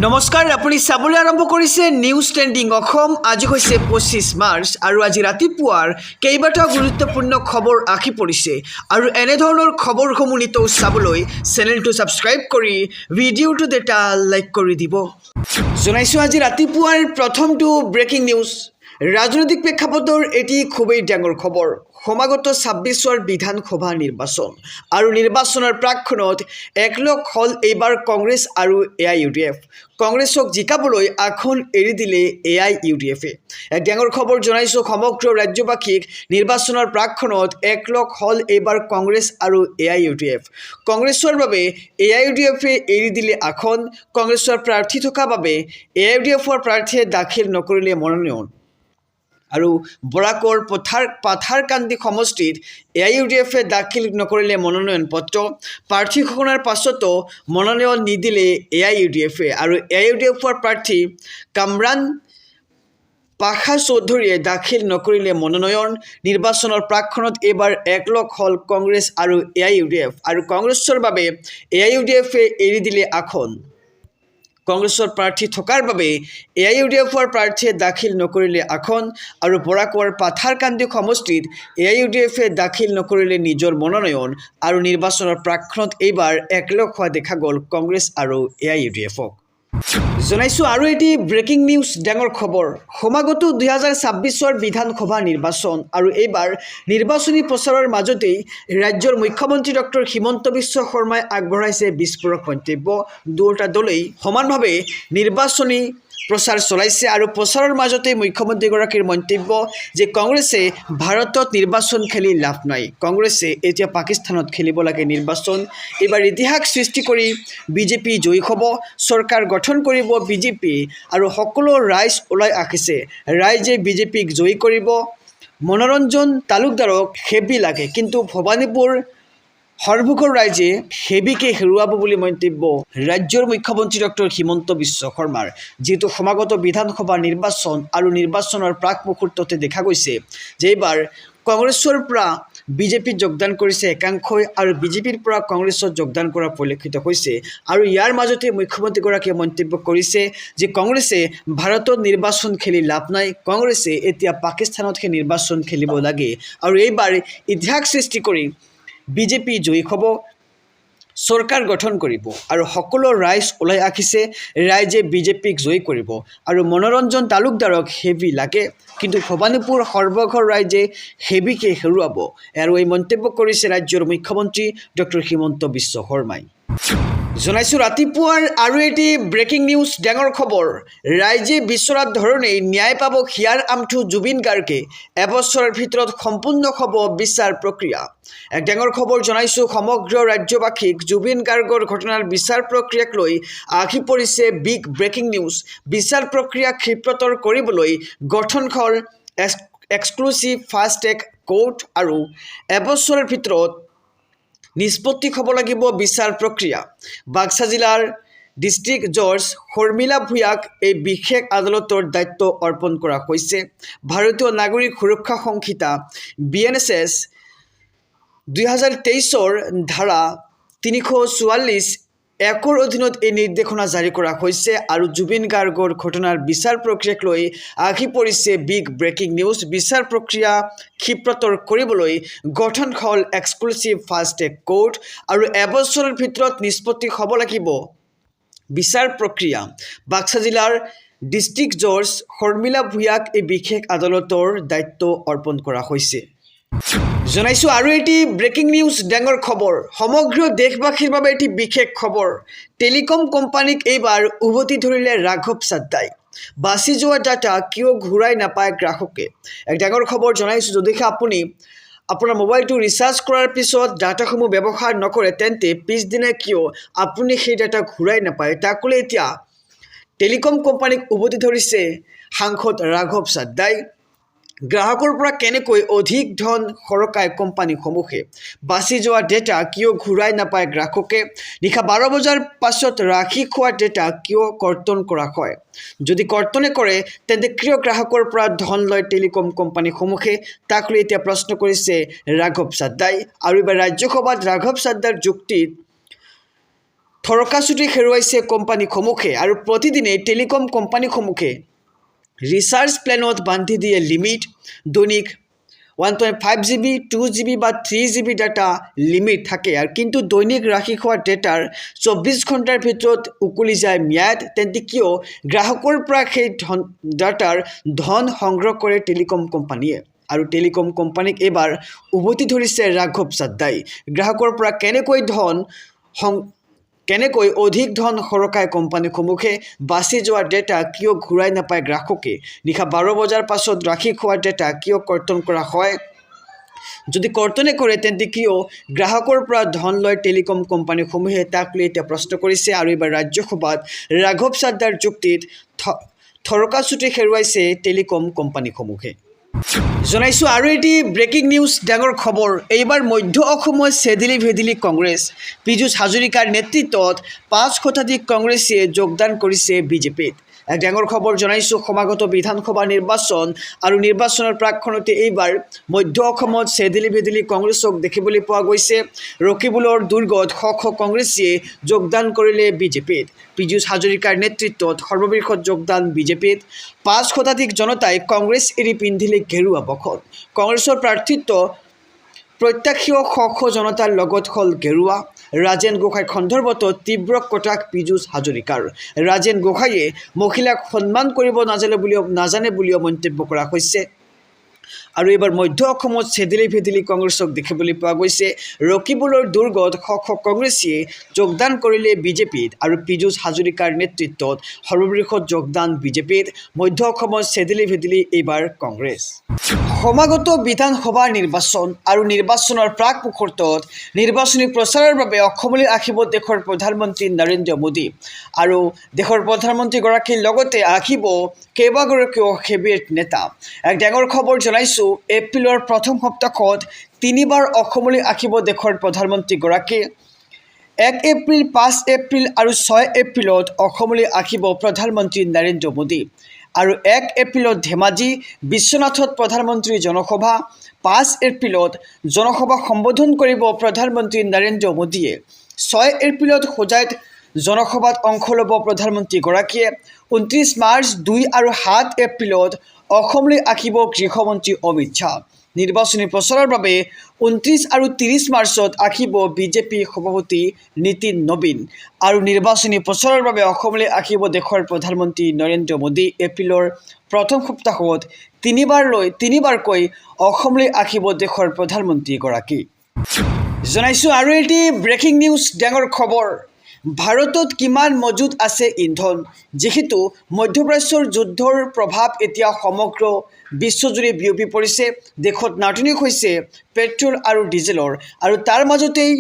নমস্কাৰ আপুনি চাবলৈ আৰম্ভ কৰিছে নিউজ ট্ৰেণ্ডিং অসম আজি হৈছে 25 মাৰ্চ আৰু আজি ৰাতিপুৱাৰ কেইবাটাও গুৰুত্বপূৰ্ণ খবৰ আহি পৰিছে আৰু এনেধৰণৰ খবৰসমূহ নিতৌ চাবলৈ চেনেলটো ছাবস্ক্ৰাইব কৰি ভিডিঅ'টো এটা লাইক কৰি দিব জনাইছো আজি ৰাতিপুৱাৰ প্ৰথমটো ব্ৰেকিং নিউজ ৰাজনৈতিক প্ৰেক্ষাপটৰ এটি খুবেই ডাঙৰ খবৰ সমাগত 26ৰ বিধানসভা নিৰ্বাচন আৰু নিৰ্বাচনৰ প্ৰাক্ষণত একলগ হল এইবাৰ কংগ্ৰেছ আৰু এআইইউডিএফ কংগ্ৰেছক জিকাবলৈ আখন এৰি দিলে এআইইউডিএফে এক ডাঙৰ খবৰ জনাইছো সমগ্ৰ ৰাজ্যবাসীক নিৰ্বাচনৰ প্ৰাক্ষণত একলগ হল এইবাৰ কংগ্ৰেছ আৰু এআইইউডিএফ কংগ্ৰেছৰ বাবে এআইইউডিএফে এৰি দিলে আখন কংগ্ৰেছৰ প্ৰাৰ্থী থকা বাবে এআইইউডিএফৰ প্ৰাৰ্থীয়ে দাখিল নকৰিলে মনোনয়ন আৰু বৰাকৰ পাথাৰকান্দি সমষ্টিত এআইইউডিএফে দাখিল নকৰিলে মনোনয়ন পত্ৰ প্ৰাৰ্থী ঘোষণাৰ পাছতো মনোনয়ন নিদিলে এআইইউডিএফে আৰু এআইইউডিএফৰ প্ৰাৰ্থী কামৰান পাখা চৌধুৰীয়ে দাখিল নকৰিলে মনোনয়ন নিৰ্বাচনৰ প্ৰাক্ষণত এইবাৰ একলগ হল কংগ্ৰেছ আৰু এআইইউডিএফ আৰু কংগ্ৰেছৰ বাবে এআইইউডিএফে এৰি দিলে আখন কংগ্ৰেছৰ প্ৰাৰ্থী থকাৰ বাবে এআইইউডিএফৰ প্ৰাৰ্থীয়ে দাখিল নকৰিলে আখন আৰু বৰাকৰ পাথাৰকান্দি সমষ্টিত এআইইউডিএফে দাখিল নকৰিলে নিজৰ মনোনয়ন আৰু নিৰ্বাচনৰ প্ৰাক্ষণত এইবাৰ একলগ হোৱা দেখা গ'ল কংগ্ৰেছ আৰু এআইইউডিএফক জনাইছো আৰু এটি ব্ৰেকিং নিউজ ডাঙৰ খবৰ সমাগত 2026ৰ বিধানসভা নিৰ্বাচন আৰু এইবাৰ নিৰ্বাচনী প্ৰচাৰৰ মাজতেই ৰাজ্যৰ মুখ্যমন্ত্ৰী ডক্টৰ হিমন্ত বিশ্ব শৰ্মাই আগবঢ়াইছে বিস্ফোৰক মন্তব্য দুয়োটা দলেই সমানভাৱে নিৰ্বাচনী প্ৰচাৰ চলাইছে আৰু প্ৰচাৰৰ মাজতে মুখ্যমন্ত্ৰীগৰাকীৰ মন্তব্য যে কংগ্ৰেছে ভাৰতত নিৰ্বাচন খেলি লাভ নাই কংগ্ৰেছে এতিয়া পাকিস্তানত খেলিব লাগে নিৰ্বাচন এইবাৰ ইতিহাস সৃষ্টি কৰি বিজেপি জয়ী হ'ব চৰকাৰ গঠন কৰিব বিজেপি আৰু সকলো ৰাইজ ওলাই আহিছে ৰাইজে বিজেপিক জয়ী কৰিব মনোৰঞ্জন তালুকদাৰক হেবি লাগে কিন্তু ভৱানীপুৰ সৰ্বভোগৰ ৰাইজে হেবিকে হেৰুৱাব বুলি মন্তব্য ৰাজ্যৰ মুখ্যমন্ত্ৰী ডক্টৰ হিমন্ত বিশ্ব শৰ্মাৰ যেহেতু সমাগত বিধানসভা নিৰ্বাচন আৰু নিৰ্বাচনৰ প্ৰাক মুহূৰ্ততে দেখা গৈছে যে এইবাৰ কংগ্ৰেছৰ পৰা বিজেপিত যোগদান কৰিছে একাংশই আৰু বিজেপিৰ পৰা কংগ্ৰেছত যোগদান কৰা পৰিলক্ষিত হৈছে আৰু ইয়াৰ মাজতে মুখ্যমন্ত্ৰীগৰাকীয়ে মন্তব্য কৰিছে যে কংগ্ৰেছে ভাৰতত নিৰ্বাচন খেলি লাভ নাই কংগ্ৰেছে এতিয়া পাকিস্তানতহে নিৰ্বাচন খেলিব লাগে আৰু এইবাৰ ইতিহাস সৃষ্টি কৰি বিজেপি জয়ী হ'ব চৰকাৰ গঠন কৰিব আৰু সকলো ৰাইজ ওলাই আহিছে ৰাইজে বিজেপিক জয়ী কৰিব আৰু মনোৰঞ্জন তালুকদাৰক হেবি লাগে কিন্তু ভৱানীপুৰ সৰ্বঘৰ ৰাইজে হেবিকে হেৰুৱাব আৰু এই মন্তব্য কৰিছে ৰাজ্যৰ মুখ্যমন্ত্ৰী ডক্টৰ হিমন্ত বিশ্ব শৰ্মাই জনাইছো ৰাতিপুৱাৰ আৰু এটি ব্ৰেকিং নিউজ ডাঙৰ খবৰ ৰাইজে বিচৰা ধৰণেই ন্যায় পাব হিয়াৰ আমঠু জুবিন গাৰ্গে এবছৰৰ ভিতৰত সম্পূৰ্ণ হ'ব বিচাৰ প্ৰক্ৰিয়া এক ডাঙৰ খবৰ জনাইছো সমগ্ৰ ৰাজ্যবাসীক জুবিন গাৰ্গৰ ঘটনাৰ বিচাৰ প্ৰক্ৰিয়াক লৈ আহি পৰিছে বিগ ব্ৰেকিং নিউজ বিচাৰ প্ৰক্ৰিয়া ক্ষিপ্ৰতৰ কৰিবলৈ গঠন হ'ল এক্সক্লুচিভ ফাষ্ট ট্ৰেক কোৰ্ট আৰু এবছৰৰ ভিতৰত নিষ্পত্তি হ'ব লাগিব বিচাৰ প্ৰক্ৰিয়া বাক্সা জিলাৰ ডিষ্ট্ৰিক্ট জজ শৰ্মিলা ভূঞাক এই বিশেষ আদালতৰ দায়িত্ব অৰ্পণ কৰা হৈছে ভাৰতীয় নাগৰিক সুৰক্ষা সংহিতা BNSS 2023ৰ ধাৰা 344 একৰ অধীনত এই নিৰ্দেশনা জাৰি কৰা হৈছে আৰু জুবিন গাৰ্গৰ ঘটনাৰ বিচাৰ প্ৰক্ৰিয়াক লৈ আহি পৰিছে বিগ ব্ৰেকিং নিউজ বিচাৰ প্ৰক্ৰিয়া ক্ষিপ্ৰতৰ কৰিবলৈ গঠন হ'ল এক্সক্লুচিভ ফাষ্ট ট্ৰেক কোৰ্ট আৰু এবছৰৰ ভিতৰত নিষ্পত্তি হ'ব লাগিব বিচাৰ প্ৰক্ৰিয়া বাক্সা জিলাৰ ডিষ্ট্ৰিক্ট জজ শৰ্মিলা ভূঞাক এই বিশেষ আদালতৰ দায়িত্ব অৰ্পণ কৰা হৈছে জনাইছো আৰু এটি ব্ৰেকিং নিউজ ডাঙৰ খবৰ সমগ্ৰ দেশবাসীৰ বাবে এটি বিশেষ খবৰ টেলিকম কোম্পানীক এইবাৰ উভতি ধৰিলে ৰাঘৱ চাদ্দাই বাছি যোৱা ডাটা কিয় ঘূৰাই নাপায় গ্ৰাহকে এক ডাঙৰ খবৰ জনাইছো যদিহে আপুনি আপোনাৰ মোবাইলটো ৰিচাৰ্জ কৰাৰ পিছত ডাটাসমূহ ব্যৱহাৰ নকৰে তেন্তে পিছদিনা কিয় আপুনি সেই ডাটা ঘূৰাই নাপায় তাক লৈ এতিয়া টেলিকম কোম্পানীক উভতি ধৰিছে সাংসদ ৰাঘৱ চাদ্দাই গ্ৰাহকৰ পৰা কেনেকৈ অধিক ধন সৰকায় কোম্পানীসমূহে বাছি যোৱা ডেটা কিয় ঘূৰাই নাপায় গ্ৰাহকে নিশা 12 বজাৰ পাছত ৰাখি খোৱা ডেটা কিয় কৰ্তন কৰা হয় যদি কৰ্তনে কৰে তেন্তে কিয় গ্ৰাহকৰ পৰা ধন লয় টেলিকম কোম্পানীসমূহে তাক লৈ এতিয়া প্ৰশ্ন কৰিছে ৰাঘৱ চাদ্দাই আৰু এবাৰ ৰাজ্যসভাত ৰাঘৱ চাদ্দাৰ যুক্তিত থৰকাচুটি হেৰুৱাইছে কোম্পানীসমূহে আৰু প্ৰতিদিনে টেলিকম কোম্পানীসমূহে ৰিচাৰ্জ প্লেনত বান্ধি দিয়ে লিমিট। দৈনিক 1.5 GB 2 GB বা 3 GB ডাটা লিমিট থাকে আৰু কিন্তু দৈনিক ৰাখি খোৱা ডেটাৰ 24 ঘণ্টাৰ ভিতৰত উকলি যায় ম্যাদ। তেন্তে কিয় গ্ৰাহকৰ পৰা সেই ডাটাৰ ধন সংগ্ৰহ কৰে টেলিকম কোম্পানীয়ে? আৰু টেলিকম কোম্পানীক এবাৰ উভতি ধৰিছে ৰাঘৱ চাদ্দাই। গ্ৰাহকৰ পৰা কেনেকৈ অধিক ধন সৰকায় কোম্পানীসমূহে? বাচি যোৱা ডেটা কিয় ঘূৰাই নাপায় গ্ৰাহকে? নিশা 12 বজাৰ পাছত ৰাখি খোৱা ডেটা কিয় কৰ্তন কৰা হয়? যদি কৰ্তনে কৰে তেন্তে কিয় গ্ৰাহকৰ পৰা ধন লয় টেলিকম কোম্পানীসমূহে? তাক লৈ এতিয়া প্ৰশ্ন কৰিছে। আৰু এইবাৰ ৰাজ্যসভাত ৰাঘৱ চাদ্দাৰ যুক্তিত থৰকাচুটি হেৰুৱাইছে টেলিকম কোম্পানীসমূহে। জনাইছোঁ আৰু এটি ব্ৰেকিং নিউজ, ডাঙৰ খবৰ। এইবাৰ মধ্য অসমত চেদিলি ভেদিলি কংগ্ৰেছ। পীযুষ হাজৰিকাৰ নেতৃত্বত 5 শতাধিক কংগ্ৰেছীয়ে যোগদান কৰিছে বিজেপিত। এক ডাঙৰ খবৰ জনাইছোঁ। সমাগত বিধানসভা নিৰ্বাচন আৰু নিৰ্বাচনৰ প্ৰাকখনতে এইবাৰ মধ্য অসমত চেদিলি ভেদিলি কংগ্ৰেছক দেখিবলৈ পোৱা গৈছে। ৰকিবুলৰ দুৰ্গত শ শ কংগ্ৰেছীয়ে যোগদান কৰিলে বিজেপিত। পীযুষ হাজৰিকাৰ নেতৃত্বত সৰ্ববৃহৎ যোগদান বিজেপিত। 5 শতাধিক জনতাই কংগ্ৰেছ এৰি পিন্ধিলে গেৰুৱা বখন। কংগ্ৰেছৰ প্ৰাৰ্থিত্ব প্ৰত্যাশীয় শ শ জনতাৰ লগত হ'ল গেৰুৱা। ৰাজেন গোহাঁই সন্দৰ্ভত তীব্ৰ কটাক্ষ পীযুষ হাজৰিকাৰ। ৰাজেন গোহাঁয়ে মহিলাক সন্মান কৰিব নাজানে বুলিও মন্তব্য কৰা হৈছে। আৰু এইবাৰ মধ্য অসমত চেদিলি ভেদিলি কংগ্ৰেছক দেখিবলৈ পোৱা গৈছে। ৰকিবুলৰ দুৰ্গত শ শ কংগ্ৰেছীয়ে যোগদান কৰিলে বিজেপিত আৰু পীযুষ হাজৰিকাৰ নেতৃত্বত সৰ্ববৃহৎ যোগদান বিজেপিত। মধ্য অসমত চেদিলি ভেদিলি এইবাৰ কংগ্ৰেছ। সমাগত বিধানসভা নিৰ্বাচন আৰু নিৰ্বাচনৰ প্ৰাক মুহূৰ্তত নিৰ্বাচনী প্ৰচাৰৰ বাবে অসমলৈ আহিব দেশৰ প্ৰধানমন্ত্ৰী নৰেন্দ্ৰ মোদী। আৰু দেশৰ প্ৰধানমন্ত্ৰীগৰাকীৰ লগতে আহিব কেইবাগৰাকীও হেভিৱেট নেতা। এক ডাঙৰ খবৰ জনাইছোঁ। এপ্ৰিলৰ প্ৰথম সপ্তাহত 3বাৰ অসমলৈ আহিব দেশৰ প্ৰধানমন্ত্ৰীগৰাকী। 1 এপ্ৰিল, 5 এপ্ৰিল আৰু 6 এপ্ৰিলত অসমলৈ আহিব প্ৰধানমন্ত্ৰী নৰেন্দ্ৰ মোদী। আৰু 1 এপ্ৰিলত ধেমাজি বিশ্বনাথত প্ৰধানমন্ত্ৰীৰ জনসভা। 5 এপ্ৰিলত জনসভা সম্বোধন কৰিব প্ৰধানমন্ত্ৰী নৰেন্দ্ৰ মোদীয়ে। 6 এপ্ৰিলত হোজাইত জনসভাত অংশ ল'ব প্ৰধানমন্ত্ৰীগৰাকীয়ে। 29 মাৰ্চ, 2 আৰু 7 এপ্ৰিলত অসমলৈ আহিব গৃহমন্ত্ৰী অমিত শ্বাহ। নিৰ্বাচনী প্ৰচাৰৰ বাবে 29 আৰু 30 মাৰ্চত আহিব বিজেপি সভাপতি নীতিন নবীন। আৰু নিৰ্বাচনী প্ৰচাৰৰ বাবে অসমলৈ আহিব দেশৰ প্ৰধানমন্ত্ৰী নৰেন্দ্ৰ মোদী। এপ্ৰিলৰ প্ৰথম সপ্তাহত তিনিবাৰকৈ অসমলৈ আহিব দেশৰ প্ৰধানমন্ত্ৰীগৰাকী। জনাইছোঁ আৰু এটি ব্ৰেকিং নিউজ, ডাঙৰ খবৰ। ভাৰতত কিমান মজুত আছে ইন্ধন? যিহেতু মধ্যপ্ৰাচ্যৰ যুদ্ধৰ প্ৰভাৱ এতিয়া সমগ্ৰ বিশ্বজুৰি বিয়পি পৰিছে। দেশত নাটনি হৈছে পেট্ৰল আৰু ডিজেলৰ। আৰু তাৰ মাজতেই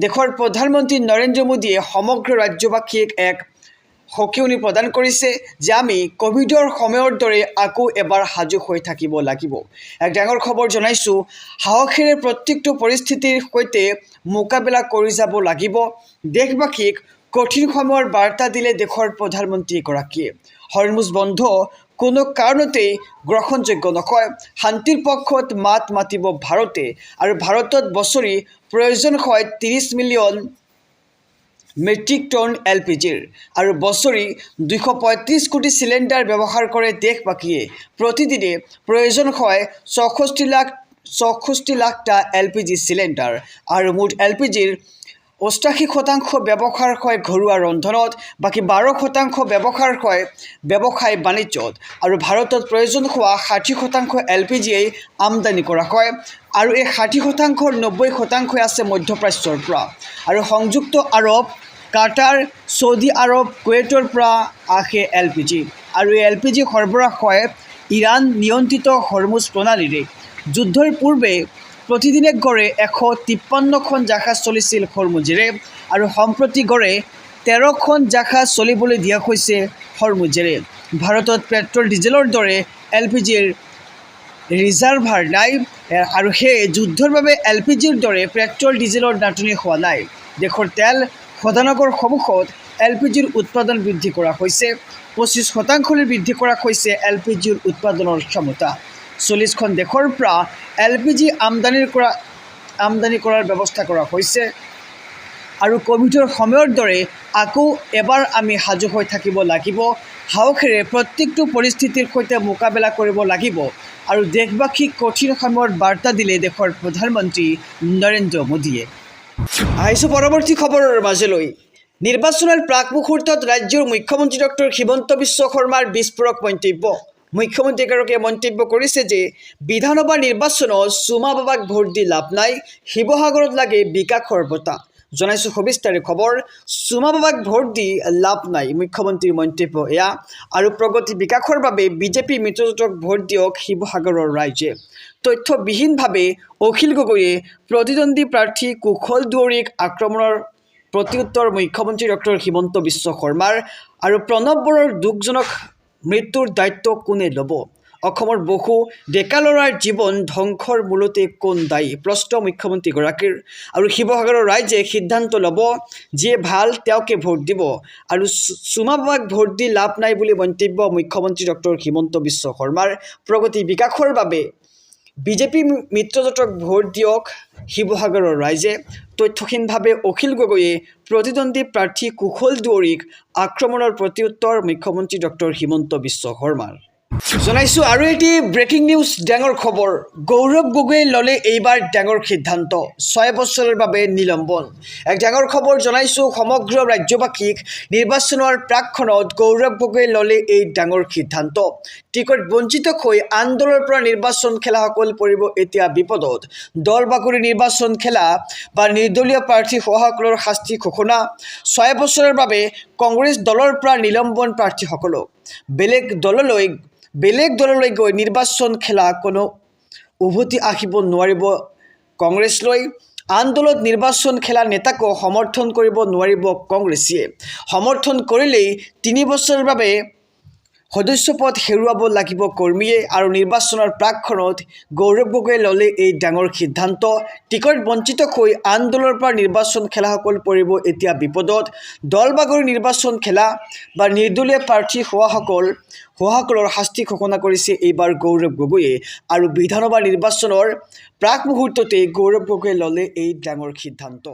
দেশৰ প্ৰধানমন্ত্ৰী নৰেন্দ্ৰ মোদীয়ে সমগ্ৰ ৰাজ্যবাসীক এক সকিয়নি প্ৰদান কৰিছে যে আমি ক'ভিডৰ সময়ৰ দৰে আকৌ এবাৰ সাজু হৈ থাকিব লাগিব। এক ডাঙৰ খবৰ জনাইছোঁ। সাহসেৰে প্ৰত্যেকটো পৰিস্থিতিৰ সৈতে মোকাবিলা কৰি যাব লাগিব। দেশবাসীক কঠিন সময়ৰ বাৰ্তা দিলে দেশৰ প্ৰধানমন্ত্ৰীগৰাকীয়ে। হৰমুজ বন্ধ কোনো কাৰণতেই গ্ৰহণযোগ্য নহয়। শান্তিৰ পক্ষত মাত মাতিব ভাৰতে। আৰু ভাৰতত বছৰি প্ৰয়োজন হয় 30 মিলিয়ন মেট্ৰিক টন LPGৰ। আৰু বছৰি 235 কোটি চিলিণ্ডাৰ ব্যৱহাৰ কৰে দেশবাসীয়ে। প্ৰতিদিনে প্ৰয়োজন হয় 64 লাখটা LPG চিলিণ্ডাৰ। আৰু মুঠ LPGৰ 88% ব্যৱহাৰ হয় ঘৰুৱা ৰন্ধনত, বাকী 12% ব্যৱহাৰ হয় ব্যৱসায় বাণিজ্যত। আৰু ভাৰতত প্ৰয়োজন হোৱা 60% LPGয়েই আমদানি কৰা হয়। আৰু এই 60%ৰ 90% আছে মধ্যপ্ৰাচ্যৰ পৰা। আৰু সংযুক্ত আৰৱ, কাটাৰ, ছৌদি আৰৱ, কুৱেইটৰ পৰা আহে LPG। আৰু এই LPG সৰবৰাহ হয় ইৰাণ নিয়ন্ত্ৰিত হৰমুজ প্ৰণালীৰে। যুদ্ধৰ পূৰ্বে প্ৰতিদিনে গড়ে 153খন জাহাজ চলিছিল হৰমুজেৰে। আৰু সম্প্ৰতি গড়ে 13খন জাহাজ চলিবলৈ দিয়া হৈছে হৰমুজেৰে। ভাৰতত পেট্ৰল ডিজেলৰ দৰে LPGৰ ৰিজাৰ্ভাৰ নাই। আৰু সেয়ে যুদ্ধৰ বাবে LPGৰ দৰে পেট্ৰল ডিজেলৰ নাটনি হোৱা নাই। দেশৰ তেল শোধনাগাৰসমূহত LPGৰ উৎপাদন বৃদ্ধি কৰা হৈছে। 25% বৃদ্ধি কৰা হৈছে LPGৰ উৎপাদনৰ ক্ষমতা। 40খন দেশৰ পৰা LPG আমদানি কৰাৰ ব্যৱস্থা কৰা হৈছে। আৰু কোভিডৰ সময়ৰ দৰে আকৌ এবাৰ আমি সাজু হৈ থাকিব লাগিব, সাহসেৰে প্ৰত্যেকটো পৰিস্থিতিৰ সৈতে মোকাবিলা কৰিব লাগিব আৰু দেশবাসীক কঠিন সময়ত বাৰ্তা দিলে দেশৰ প্ৰধানমন্ত্ৰী নৰেন্দ্ৰ মোদীয়ে। আহিছোঁ পৰৱৰ্তী খবৰৰ মাজলৈ। নিৰ্বাচনৰ প্ৰাক মুহূৰ্তত ৰাজ্যৰ মুখ্যমন্ত্ৰী ডক্টৰ হিমন্ত বিশ্ব শৰ্মাৰ বিস্ফোৰক মন্তব্য। মুখ্যমন্ত্ৰীগৰাকীয়ে মন্তব্য কৰিছে যে বিধানসভা নিৰ্বাচনত চুমা বাবাক ভোট দি লাভ নাই, শিৱসাগৰত লাগে বিকাশৰ বঁটা। জনাইছোঁ সবিস্তাৰে খবৰ। চুমা বাবাক ভোট দি লাভ নাই, মুখ্যমন্ত্ৰীৰ মন্তব্য এয়া। আৰু প্ৰগতি বিকাশৰ বাবে বিজেপি মিত্ৰজোঁটক ভোট দিয়ক শিৱসাগৰৰ ৰাইজে। তথ্যবিহীনভাৱে অখিল গগৈয়ে প্ৰতিদ্বন্দ্বী প্ৰাৰ্থী কুশল দুৱৰীক আক্ৰমণৰ প্ৰত্যুত্তৰ মুখ্যমন্ত্ৰী ডক্টৰ হিমন্ত বিশ্ব শৰ্মাৰ। আৰু প্ৰণৱ বৰাৰ দুখজনক মৃত্যুৰ দায়িত্ব কোনে ল'ব? অসমৰ বহু ডেকা ল'ৰাৰ জীৱন ধ্বংসৰ মূলতে কোন দায়ী? প্ৰশ্ন মুখ্যমন্ত্ৰীগৰাকীৰ। আৰু শিৱসাগৰৰ ৰাইজে সিদ্ধান্ত ল'ব, যিয়ে ভাল তেওঁকে ভোট দিব। আৰু চুমা বাবাক ভোট দি লাভ নাই বুলি মন্তব্য মুখ্যমন্ত্ৰী ডক্টৰ হিমন্ত বিশ্ব শৰ্মাৰ। প্ৰগতি বিকাশৰ বাবে বিজেপি মিত্ৰজোঁটক ভোট দিয়ক শিৱসাগৰৰ ৰাইজে। তথ্যহীনভাৱে অখিল গগৈয়ে প্ৰতিদ্বন্দ্বী প্ৰাৰ্থী কুশল দুৱৰীক আক্ৰমণৰ প্ৰত্যুত্তৰ মুখ্যমন্ত্ৰী ডক্টৰ হিমন্ত বিশ্ব শৰ্মাৰ। জনাইছোঁ আৰু এটি ব্ৰেকিং নিউজ, ডাঙৰ খবৰ। গৌৰৱ গগৈয়ে ল'লে এইবাৰ ডাঙৰ সিদ্ধান্ত, 6 বছৰৰ বাবে নিলম্বন। এক ডাঙৰ খবৰ জনাইছোঁ সমগ্ৰ ৰাজ্যবাসীক। নিৰ্বাচনৰ প্ৰাকক্ষণত গৌৰৱ গগৈয়ে ল'লে এই ডাঙৰ সিদ্ধান্ত। টিকট বঞ্চিত হৈ আন দলৰ পৰা নিৰ্বাচন খেলাসকল পৰিব এতিয়া বিপদত। দল বাকৰি নিৰ্বাচন খেলা বা নিৰ্দলীয় প্ৰাৰ্থী হোৱাসকলৰ শাস্তি ঘোষণা। 6 বছৰৰ বাবে কংগ্ৰেছ দলৰ পৰা নিলম্বন প্ৰাৰ্থীসকলক। বেলেগ দললৈ গৈ নিৰ্বাচন খেলা কোনো উভতি আহিব নোৱাৰিব কংগ্ৰেছলৈ। আন দলত নিৰ্বাচন খেলা নেতাকো সমৰ্থন কৰিব নোৱাৰিব কংগ্ৰেছীয়ে। সমৰ্থন কৰিলেই 3 বছৰৰ বাবে সদস্যপদ হেৰুৱাব লাগিব কৰ্মীয়ে। আৰু নিৰ্বাচনৰ প্ৰাকক্ষণত গৌৰৱ গগৈয়ে ল'লে এই ডাঙৰ সিদ্ধান্ত। টিকট বঞ্চিত হৈ আন দলৰ পৰা নিৰ্বাচন খেলাসকল পৰিব এতিয়া বিপদত। দল বাগৰি নিৰ্বাচন খেলা বা নিৰ্দলীয় প্ৰাৰ্থী হোৱাসকলৰ শাস্তি ঘোষণা কৰিছে এইবাৰ গৌৰৱ গগৈয়ে। আৰু বিধানসভা নিৰ্বাচনৰ প্ৰাক মুহূৰ্ততে গৌৰৱ গগৈয়ে ল'লে এই ডাঙৰ সিদ্ধান্ত।